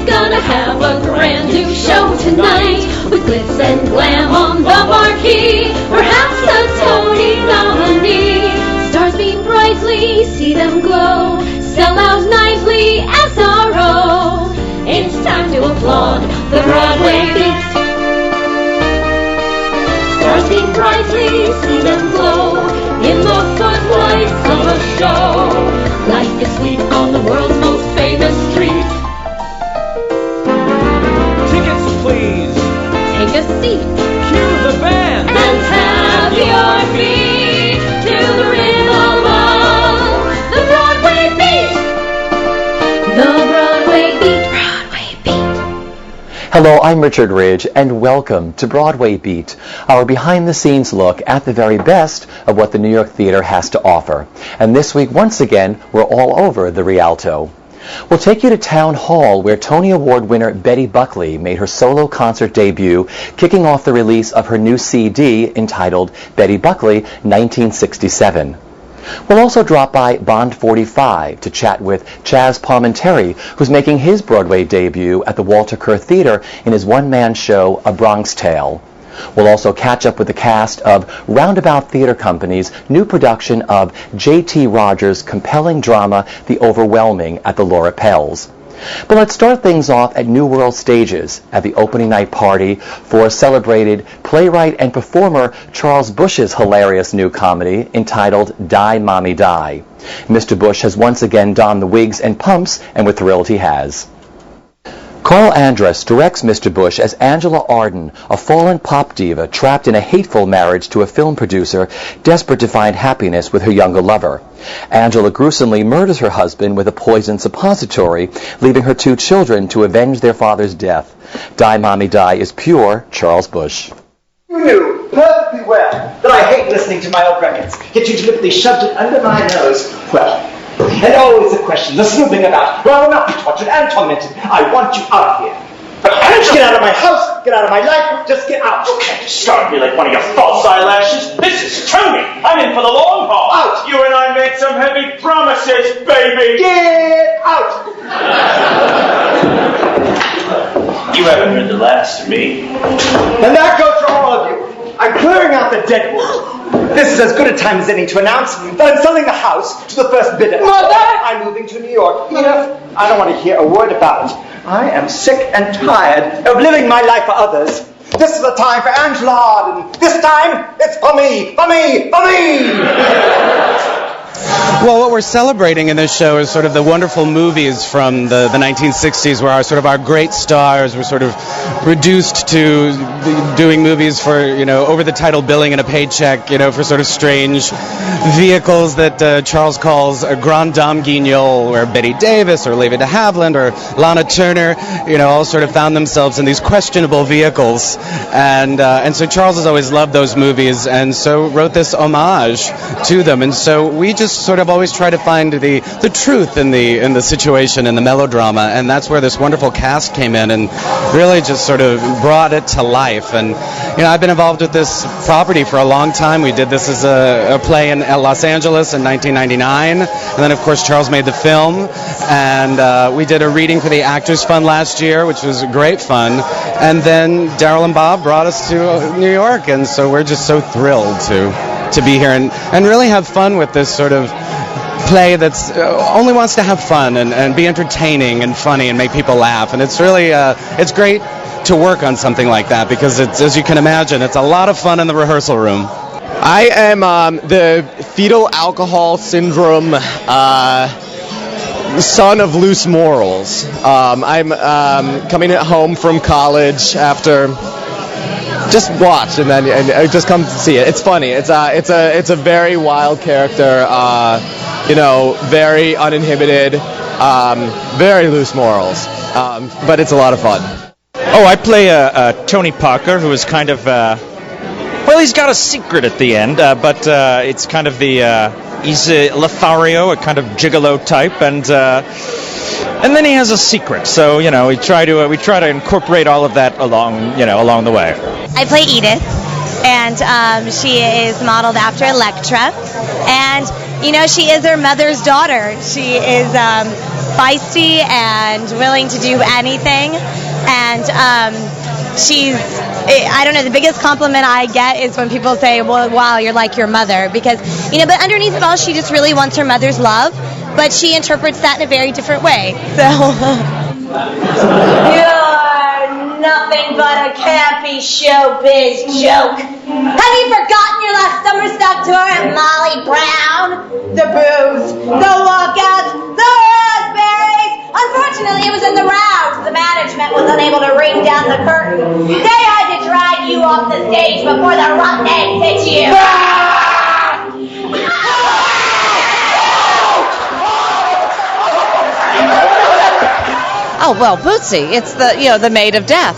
Broadway's gonna have a brand new show tonight, with glitz and glam on the marquee, perhaps a Tony nominee. Stars beam brightly, see them glow, sell out nightly, SRO. It's time to applaud the Broadway Beat. Stars beam brightly, see them glow, in the footlights of a show. Life is sweet on the world's most famous street. Tickets, please. Take a seat Cue the band. and have your feet to the rhythm of the Broadway Beat. The Broadway Beat, Broadway Beat. Hello, I'm Richard Ridge, and welcome to Broadway Beat, our behind-the-scenes look at the very best of what the New York theater has to offer. And this week, once again, we're all over the Rialto. We'll take you to Town Hall, where Tony Award winner Betty Buckley made her solo concert debut, kicking off the release of her new CD entitled Betty Buckley 1967. We'll also drop by Bond 45 to chat with Chaz Palminteri, who's making his Broadway debut at the Walter Kerr Theater in his one-man show, A Bronx Tale. We'll also catch up with the cast of Roundabout Theater Company's new production of J.T. Rogers' compelling drama, The Overwhelming, at the Laura Pels. But let's start things off at New World Stages at the opening night party for celebrated playwright and performer Charles Busch's hilarious new comedy entitled Die, Mommie, Die. Mr. Busch has once again donned the wigs and pumps, and we're thrilled he has. Carl Andrus directs Mr. Busch as Angela Arden, a fallen pop diva trapped in a hateful marriage to a film producer, desperate to find happiness with her younger lover. Angela gruesomely murders her husband with a poisoned suppository, leaving her two children to avenge their father's death. Die, Mommie, Die is pure Charles Busch. You knew perfectly well that I hate listening to my old records, yet you deliberately shoved it under my nose. Well, and always the question, the snooping about, well, I will not be tortured and tormented. I want you out of here. But why don't you get out of my house, get out of my life, just get out. You can't discard me like one of your false eyelashes. This is Tony. I'm in for the long haul. Out. You and I made some heavy promises, baby. Get out. You haven't heard the last of me. And that goes for all of you. I'm clearing out the dead wood. This is as good a time as any to announce that I'm selling the house to the first bidder. Mother! I'm moving to New York. Enough. I don't want to hear a word about it. I am sick and tired of living my life for others. This is the time for Angela Arden. This time, it's for me, for me, for me! Well, what we're celebrating in this show is sort of the wonderful movies from the 1960s, where our great stars were sort of reduced to doing movies for, over the title billing and a paycheck, for sort of strange vehicles that Charles calls a Grand Dame Guignol, where Betty Davis or Leva de Havilland or Lana Turner, all sort of found themselves in these questionable vehicles. And so Charles has always loved those movies, and so wrote this homage to them. And so we just sort of always try to find the truth in the situation, in the melodrama, and that's where this wonderful cast came in and really just sort of brought it to life. And I've been involved with this property for a long time. We did this as a play in Los Angeles in 1999, and then of course Charles made the film, and we did a reading for the Actors Fund last year, which was great fun, and then Daryl and Bob brought us to New York, and so we're just so thrilled to be here and really have fun with this sort of play that's only wants to have fun and be entertaining and funny and make people laugh. And it's really it's great to work on something like that, because it's, as you can imagine, it's a lot of fun in the rehearsal room. I am the fetal alcohol syndrome son of loose morals. I'm coming home from college after. Just watch and just come to see it. It's funny. It's a very wild character. Very uninhibited, very loose morals. But it's a lot of fun. Oh, I play Tony Parker, who is kind of he's got a secret at the end, but it's kind of he's a Lothario, a kind of gigolo type, and then he has a secret. So we try to incorporate all of that along the way. I play Edith, and she is modeled after Electra, and she is her mother's daughter. She is feisty and willing to do anything. And I don't know, the biggest compliment I get is when people say, well, wow, you're like your mother. Because, but underneath it all, she just really wants her mother's love. But she interprets that in a very different way. So, you're nothing but a campy showbiz joke. Have you forgotten your last summer stock tour at Molly Brown? The booze, the walkouts, the raspberries. Unfortunately, it was in the rounds. The management was unable to ring down the curtain. They had to drag you off the stage before the rotten eggs hit you. Oh, well, Bootsy, it's the maid of death.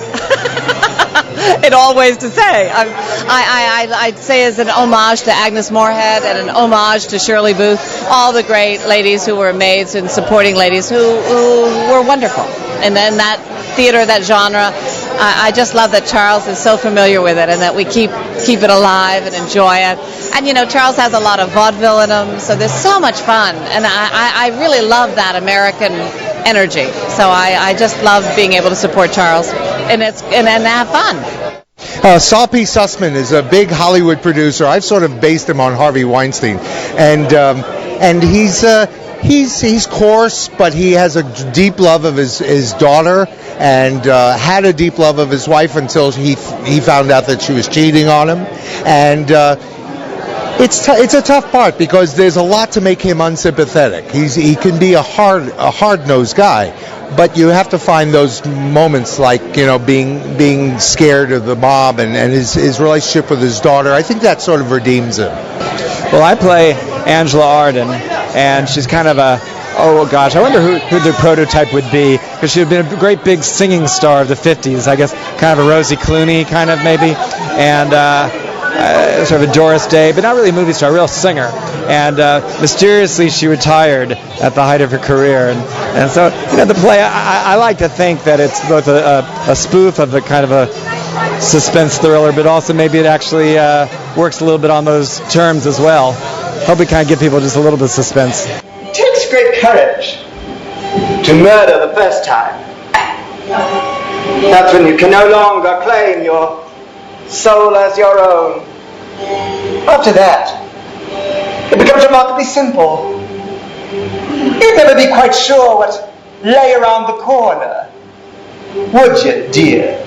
In all ways to say. I'd say as an homage to Agnes Moorehead and an homage to Shirley Booth, all the great ladies who were maids and supporting ladies who were wonderful. And then that theater, that genre, I just love that Charles is so familiar with it and that we keep it alive and enjoy it. And, Charles has a lot of vaudeville in him, so there's so much fun. And I really love that American energy. So I just love being able to support Charles and have fun. Saul P. Sussman is a big Hollywood producer. I've sort of based him on Harvey Weinstein, and he's coarse, but he has a deep love of his daughter, and had a deep love of his wife until he found out that she was cheating on him, and it's a tough part because there's a lot to make him unsympathetic. He can be a hard-nosed guy. But you have to find those moments like, being scared of the mob and his relationship with his daughter. I think that sort of redeems him. Well, I play Angela Arden, and she's kind of I wonder who the prototype would be, because she had been a great big singing star of the 50s, I guess, kind of a Rosie Clooney kind of maybe, and sort of a Doris Day, but not really a movie star, a real singer. And mysteriously she retired at the height of her career. And so, the play, I like to think that it's both a spoof of a kind of a suspense thriller, but also maybe it actually works a little bit on those terms as well. Hope we kind of give people just a little bit of suspense. It takes great courage to murder the first time. That's when you can no longer claim your soul as your own. After that, it becomes remarkably simple. You'd never be quite sure what lay around the corner, would you, dear?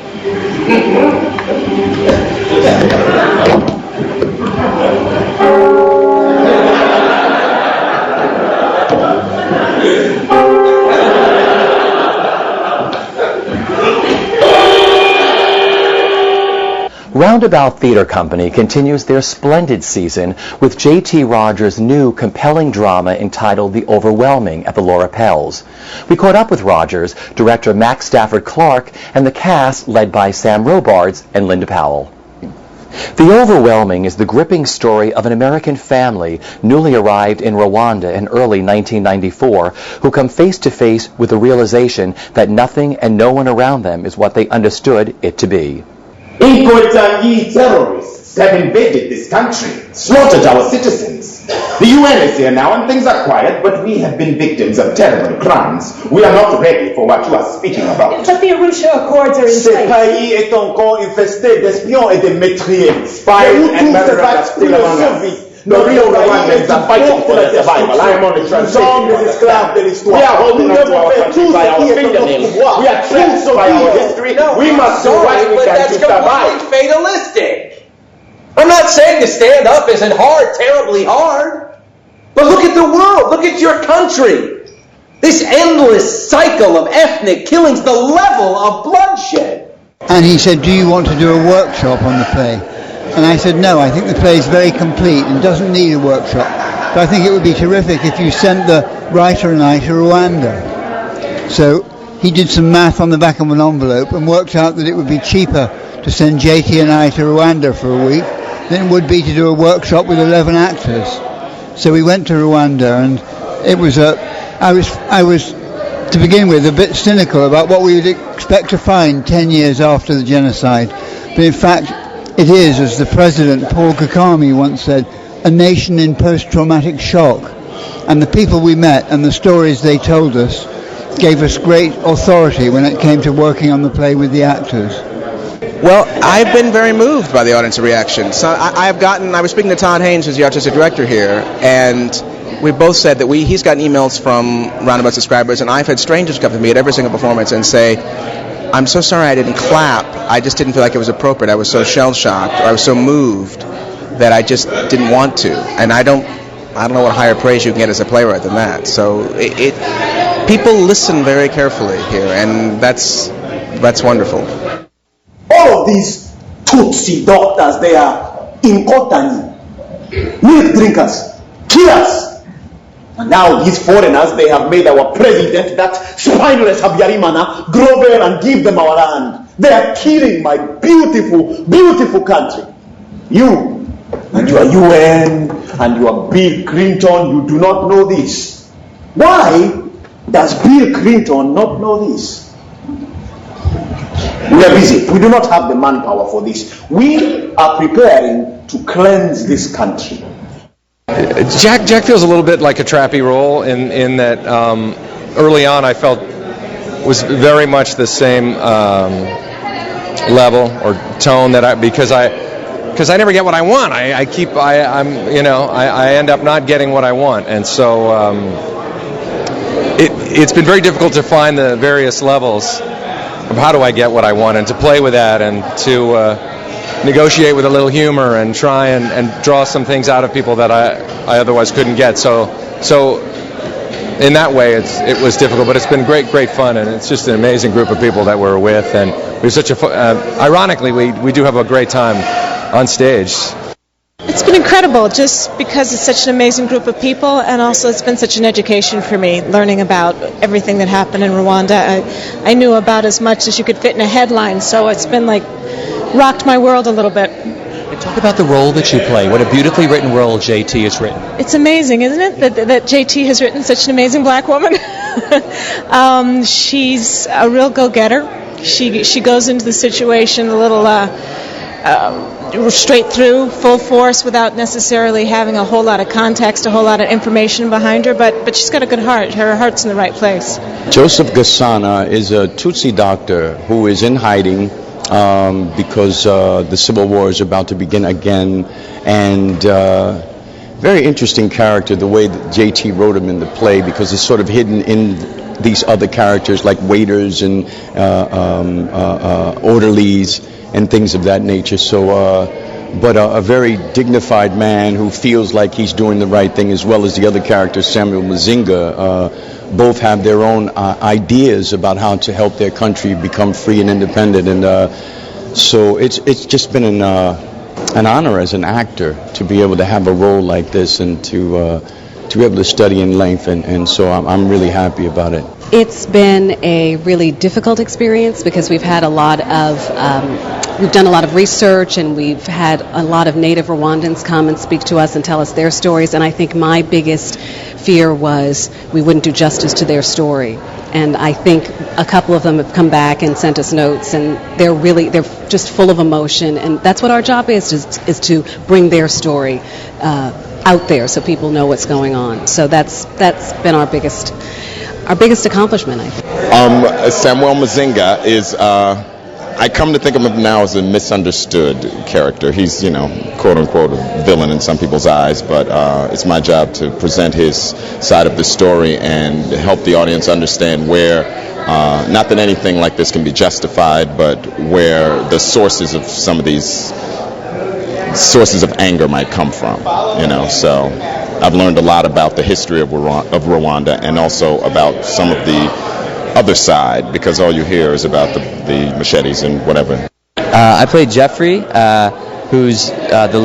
Roundabout Theatre Company continues their splendid season with J.T. Rogers' new compelling drama entitled The Overwhelming at the Laura Pels. We caught up with Rogers, director Max Stafford Clark, and the cast led by Sam Robards and Linda Powell. The Overwhelming is the gripping story of an American family newly arrived in Rwanda in early 1994 who come face to face with the realization that nothing and no one around them is what they understood it to be. Incotanyi terrorists have invaded this country, slaughtered our citizens. The UN is here now and things are quiet, but we have been victims of terrible crimes. We are not ready for what you are speaking about. But the Arusha Accords are in Ce place. pays est encore infesté d'espions et de meurtriers. Spies and murderers still among us. The real Rwandans are fighting for their survival. I am on the translation. We are holding on to our country by our fingernails. We are trapped by our history. We must do what we can to survive. Fatalistic. I'm not saying to stand up isn't hard, terribly hard. But look at the world. Look at your country. This endless cycle of ethnic killings, the level of bloodshed. And he said, do you want to do a workshop on the play? And I said, no, I think the play is very complete and doesn't need a workshop. But I think it would be terrific if you sent the writer and I to Rwanda. So he did some math on the back of an envelope and worked out that it would be cheaper to send JT and I to Rwanda for a week than it would be to do a workshop with 11 actors. So we went to Rwanda, and it was I was to begin with a bit cynical about what we would expect to find 10 years after the genocide. But in fact, it is, as the president, Paul Kagame, once said, a nation in post-traumatic shock. And the people we met and the stories they told us gave us great authority when it came to working on the play with the actors. Well, I've been very moved by the audience reaction. So I was speaking to Todd Haynes, who's the artistic director here, and we both said that he's gotten emails from Roundabout subscribers, and I've had strangers come to me at every single performance and say, I'm so sorry I didn't clap. I just didn't feel like it was appropriate. I was so shell-shocked, or I was so moved that I just didn't want to. And I don't know what higher praise you can get as a playwright than that. So people listen very carefully here, and that's wonderful. All of these Tutsi doctors, they are important. Milk drinkers, killers. And now these foreigners, they have made our president, that spineless Habyarimana, grow there and give them our land. They are killing my beautiful, beautiful country. You and your UN and your Bill Clinton, you do not know this. Why does Bill Clinton not know this? We are busy. We do not have the manpower for this. We are preparing to cleanse this country. Jack feels a little bit like a Trappy role in that early on I felt was very much the same level or tone that because I never get what I want. I end up not getting what I want, and so it's been very difficult to find the various levels of how do I get what I want, and to play with that, and to negotiate with a little humor, and try and draw some things out of people that I otherwise couldn't get. So in that way, it was difficult, but it's been great fun, and it's just an amazing group of people that we're with, and we're such ironically, we do have a great time on stage. It's been incredible, just because it's such an amazing group of people, and also it's been such an education for me, learning about everything that happened in Rwanda. I knew about as much as you could fit in a headline, so it's been like rocked my world a little bit. Talk about the role that you play. What a beautifully written role JT has written. It's amazing, isn't it, that JT has written such an amazing black woman? She's a real go-getter. She goes into the situation a little straight through, full force, without necessarily having a whole lot of context, a whole lot of information behind her, but she's got a good heart. Her heart's in the right place. Joseph Gasana is a Tutsi doctor who is in hiding because the Civil War is about to begin again, and very interesting character, the way that JT wrote him in the play, because it's sort of hidden in these other characters like waiters and orderlies and things of that nature. So, but a very dignified man who feels like he's doing the right thing, as well as the other character, Samuel Mazinga. Both have their own ideas about how to help their country become free and independent, and so it's just been an honor as an actor to be able to have a role like this, and to be able to study in length, and so I'm really happy about it. It's been a really difficult experience because we've had we've done a lot of research, and we've had a lot of native Rwandans come and speak to us and tell us their stories, and I think my biggest fear was we wouldn't do justice to their story. And I think a couple of them have come back and sent us notes, and they're just full of emotion, and that's what our job is to bring their story out there so people know what's going on. So that's been our biggest accomplishment, I think. Samuel Mazinga is, I come to think of him now as a misunderstood character. He's, quote unquote, a villain in some people's eyes, but it's my job to present his side of the story and help the audience understand where, not that anything like this can be justified, but where the sources of some of these sources of anger might come from, so I've learned a lot about the history of Rwanda, and also about some of the other side, because all you hear is about the machetes and whatever. I played Jeffrey, who's the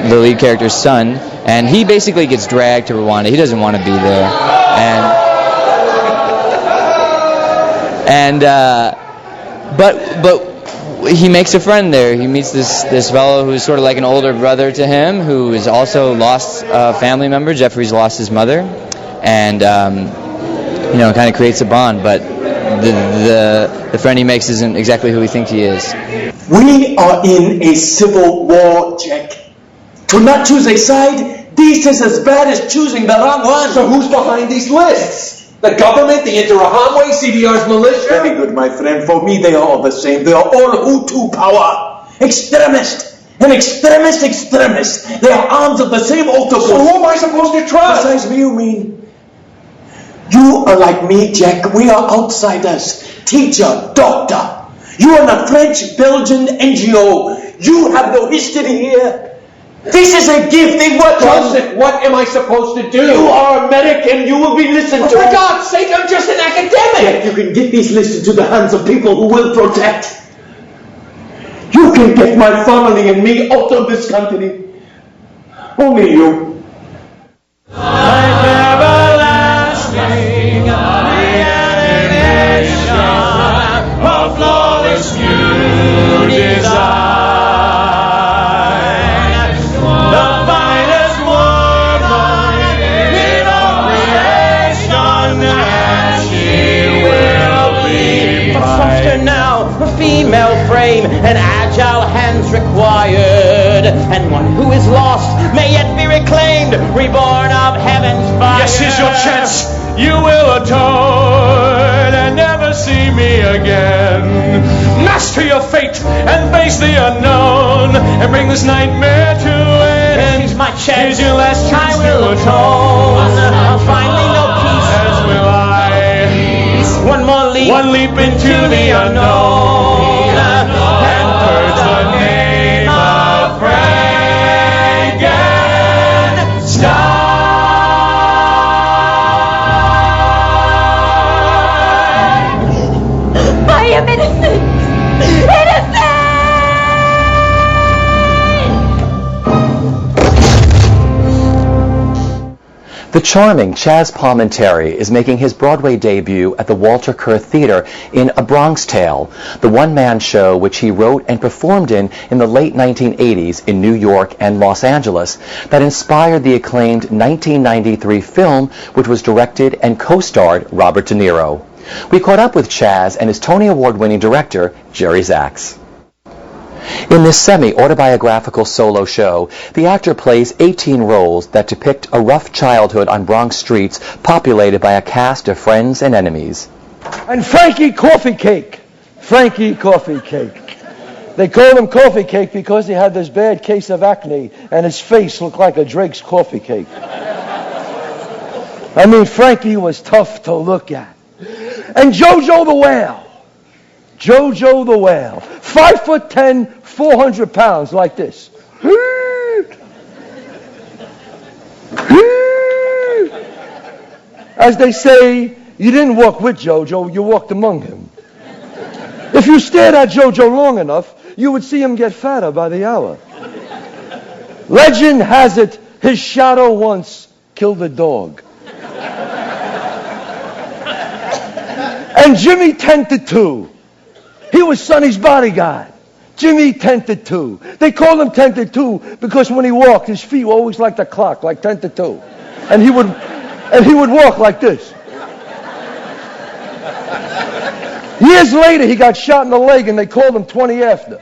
lead character's son, and he basically gets dragged to Rwanda. He doesn't want to be there, but he makes a friend there. He meets this fellow who's sort of like an older brother to him, who has also lost a family member. Jeffrey's lost his mother, and kind of creates a bond. But the friend he makes isn't exactly who we think he is. We are in a civil war, Jack. To not choose a side This is as bad as choosing the wrong one. So who's behind these lists? The government, the Interahamwe, CDR's militia? Very good, my friend. For me, they are all the same. They are all Hutu power. Extremist. An extremist. They are arms of the same octopus. So who am I supposed to trust? Besides me, you mean? You are like me, Jack. We are outsiders. Teacher, doctor. You are a French-Belgian NGO. You have no history here. This is a gift. What am I supposed to do? You are American. You will be listened to. For God's sake, I'm just an academic. Yet you can get these lists into the hands of people who will protect. You can get my family and me out of this country. Only you. Everlasting reanimation of flawless new design. Female frame and agile hands required, and one who is lost may yet be reclaimed, reborn of heaven's fire. Yes, here's your chance. You will atone and never see me again. Master your fate and face the unknown and bring this nightmare to an end. Here's my chance. Here's your last chance. I will atone. Finally, no peace. As will I. One more leap. One leap into the unknown. And purge the name of Frankenstein. I am innocent! The charming Chaz Palminteri is making his Broadway debut at the Walter Kerr Theater in A Bronx Tale, the one-man show which he wrote and performed in the late 1980s in New York and Los Angeles that inspired the acclaimed 1993 film which was directed and co-starred Robert De Niro. We caught up with Chaz and his Tony Award-winning director, Jerry Zaks. In this semi-autobiographical solo show, the actor plays 18 roles that depict a rough childhood on Bronx streets populated by a cast of friends and enemies. And Frankie Coffee Cake. Frankie Coffee Cake. They called him Coffee Cake because he had this bad case of acne and his face looked like a Drake's coffee cake. I mean, Frankie was tough to look at. And Jojo the Whale. Jojo the Whale. 5'10", 400 pounds, like this. As they say, you didn't walk with Jojo, you walked among him. If you stared at Jojo long enough, you would see him get fatter by the hour. Legend has it, his shadow once killed a dog. And Jimmy tented too. He was Sonny's bodyguard. Jimmy tented too. They called him tented too because when he walked, his feet were always like the clock, like 10 to 2. And he would walk like this. Years later, he got shot in the leg, and they called him 20 after.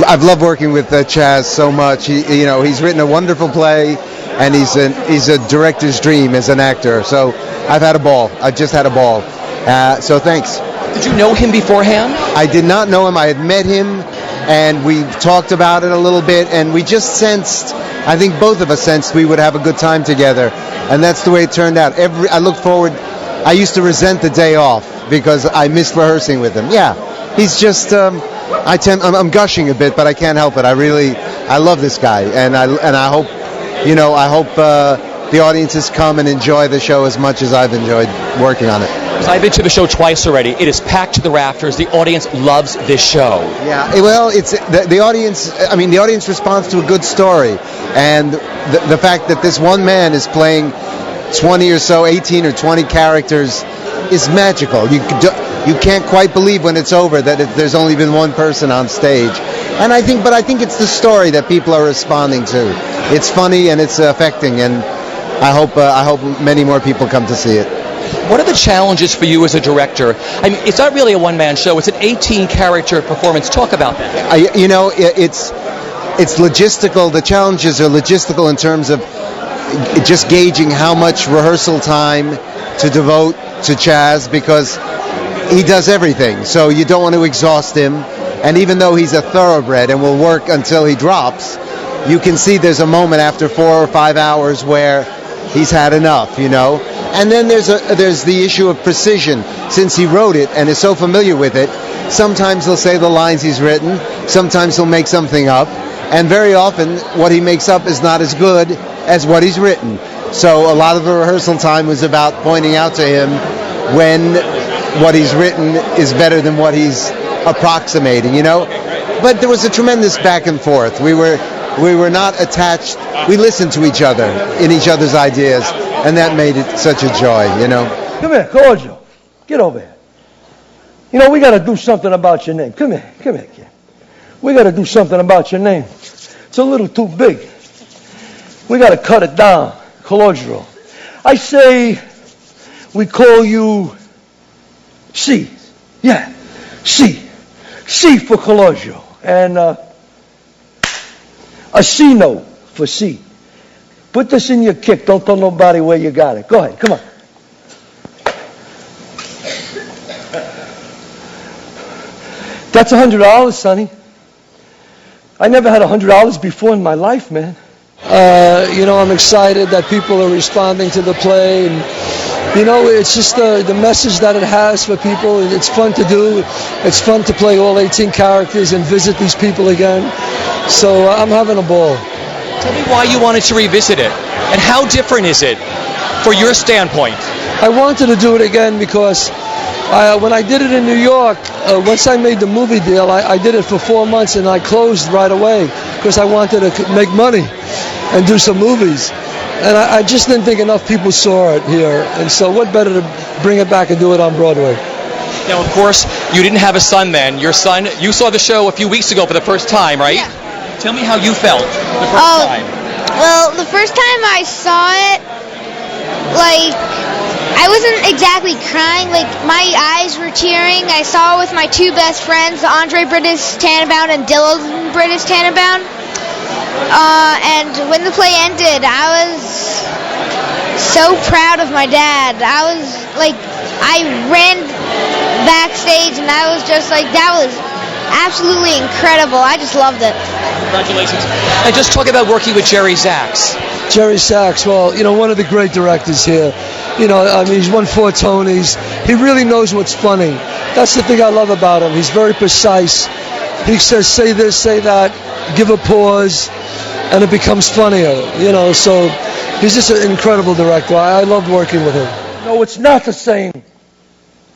I've loved working with Chaz so much. He's written a wonderful play, and he's a director's dream as an actor. So I've had a ball. I just had a ball. So thanks. Did you know him beforehand? I did not know him. I had met him, and we talked about it a little bit, and we just sensed, I think both of us sensed we would have a good time together, and that's the way it turned out. I look forward. I used to resent the day off because I missed rehearsing with him. Yeah, he's just. I'm gushing a bit, but I can't help it. I love this guy, and I hope, the audiences come and enjoy the show as much as I've enjoyed working on it. I've been to the show twice already. It is packed to the rafters. The audience loves this show. Yeah, well, it's the audience. I mean, the audience responds to a good story, and the fact that this one man is playing 20 or so, 18 or 20 characters is magical. You can't quite believe when it's over that there's only been one person on stage. And I think it's the story that people are responding to. It's funny and it's affecting, and I hope many more people come to see it. What are the challenges for you as a director? I mean, it's not really a one-man show. It's an 18-character performance. Talk about that. it's logistical. The challenges are logistical in terms of just gauging how much rehearsal time to devote to Chaz, because he does everything. So you don't want to exhaust him. And even though he's a thoroughbred and will work until he drops, you can see there's a moment after 4 or 5 hours where he's had enough, you know. And then there's the issue of precision. Since he wrote it and is so familiar with it, sometimes he'll say the lines he's written, sometimes he'll make something up, and very often what he makes up is not as good as what he's written. So a lot of the rehearsal time was about pointing out to him when what he's written is better than what he's approximating, you know. But there was a tremendous back and forth. We were not attached. We listened to each other in each other's ideas, and that made it such a joy, you know. Come here, Kojo. Get over here. You know, we got to do something about your name. Come here, kid. We got to do something about your name. It's a little too big. We got to cut it down. Kojo. I say we call you C. Yeah, C. C for Kojo. And a C note for C. Put this in your kick. Don't tell nobody where you got it. Go ahead. Come on. That's $100, Sonny. I never had $100 before in my life, man. You know, I'm excited that people are responding to the play, and you know, it's just the message that it has for people. It's fun to do. It's fun to play all 18 characters and visit these people again. So I'm having a ball. Tell me why you wanted to revisit it, and how different is it for your standpoint? I wanted to do it again because when I did it in New York, once I made the movie deal, I did it for 4 months and I closed right away because I wanted to make money and do some movies. And I just didn't think enough people saw it here. And so what better to bring it back and do it on Broadway? Now, of course, you didn't have a son then. Your son, you saw the show a few weeks ago for the first time, right? Yeah. Tell me how you felt the first time. Well, the first time I saw it, like, I wasn't exactly crying. Like, my eyes were tearing. I saw it with my two best friends, Andre British Tannenbaum and Dylan British Tannenbaum. And when the play ended, I was so proud of my dad. I was like, I ran backstage and I was just like, that was absolutely incredible. I just loved it. Congratulations. And just talk about working with Jerry Zaks. Jerry Zaks, well, you know, one of the great directors here. You know, I mean, he's won 4 Tonys. He really knows what's funny. That's the thing I love about him. He's very precise. He says, say this, say that, give a pause, and it becomes funnier, you know. So he's just an incredible director. I loved working with him. No, it's not the same.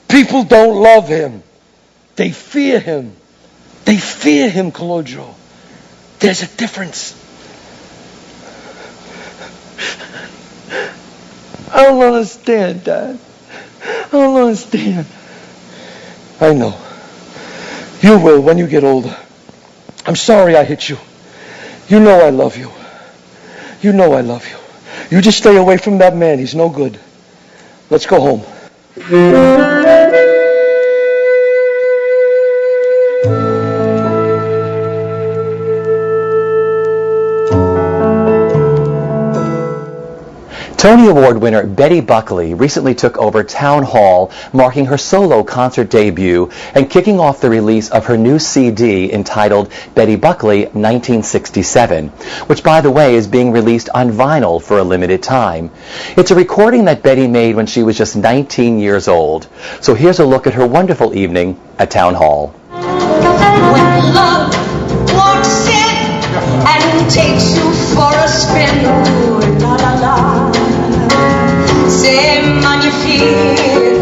People don't love him. They fear him. They fear him, Kojo. There's a difference. I don't understand, Dad. I don't understand. I know. You will when you get older. I'm sorry I hit you. You know I love you. You know I love you. You just stay away from that man. He's no good. Let's go home. Tony Award winner Betty Buckley recently took over Town Hall, marking her solo concert debut and kicking off the release of her new CD entitled Betty Buckley 1967, which, by the way, is being released on vinyl for a limited time. It's a recording that Betty made when she was just 19 years old. So here's a look at her wonderful evening at Town Hall. When love walks in and takes you for a spin, ooh, la la la. C'est magnifique.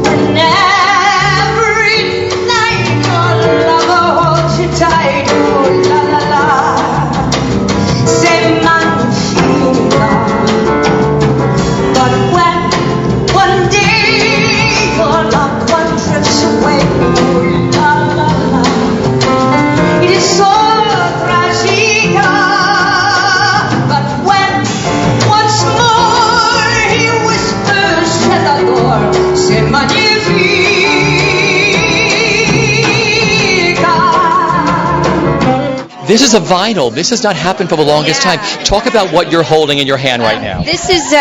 When every night your lover holds you tight, ooh, la la la. C'est magnifique. But when one day your loved one drifts away, ooh, la la la. This is a vinyl. This has not happened for the longest time. Talk about what you're holding in your hand right now. This is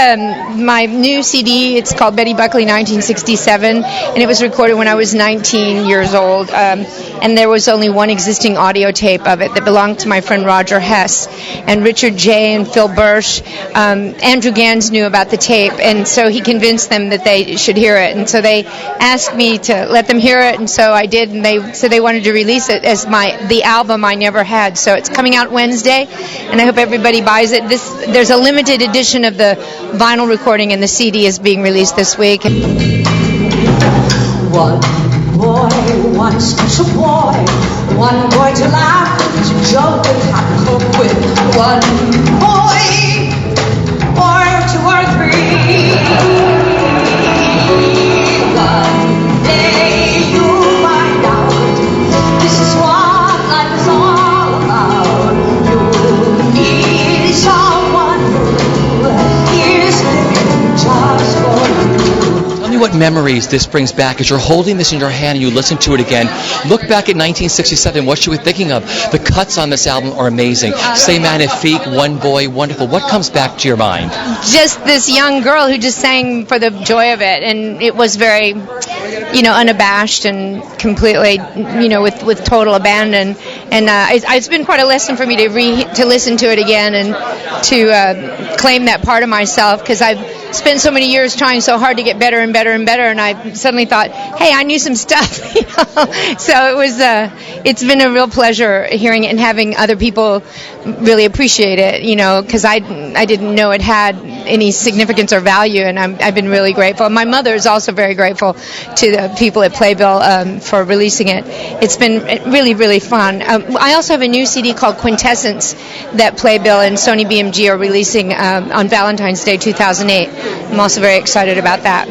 my new CD. It's called Betty Buckley 1967, and it was recorded when I was 19 years old. And there was only one existing audio tape of it that belonged to my friend Roger Hess. And Richard J. and Phil Bursch, Andrew Gans knew about the tape, and so he convinced them that they should hear it. And so they asked me to let them hear it, and so I did. And they said they wanted to release it as the album I never had. So it's coming out Wednesday, and I hope everybody buys it. There's a limited edition of the vinyl recording, and the CD is being released this week. One boy, one special boy, one boy to laugh, to joke with, have cope with. One boy, or two or three. One day you'll find out this is what life is all about. You need someone who is living just for you. Tell me what memories this brings back as you're holding this in your hand and you listen to it again. Look back at 1967, what you were thinking of. The cuts on this album are amazing. Say Magnifique, One Boy, wonderful. What comes back to your mind? Just this young girl who just sang for the joy of it, and it was very, unabashed and completely, with total abandon. And it's been quite a lesson for me to listen to it again and to claim that part of myself, because I've spent so many years trying so hard to get better and better and better, and I suddenly thought, hey, I knew some stuff. So it's been a real pleasure hearing it and having other people really appreciate it, because I didn't know it had any significance or value, and I've been really grateful. My mother is also very grateful to the people at Playbill for releasing it. It's been really, really fun. I also have a new CD called Quintessence that Playbill and Sony BMG are releasing on Valentine's Day 2008. I'm also very excited about that.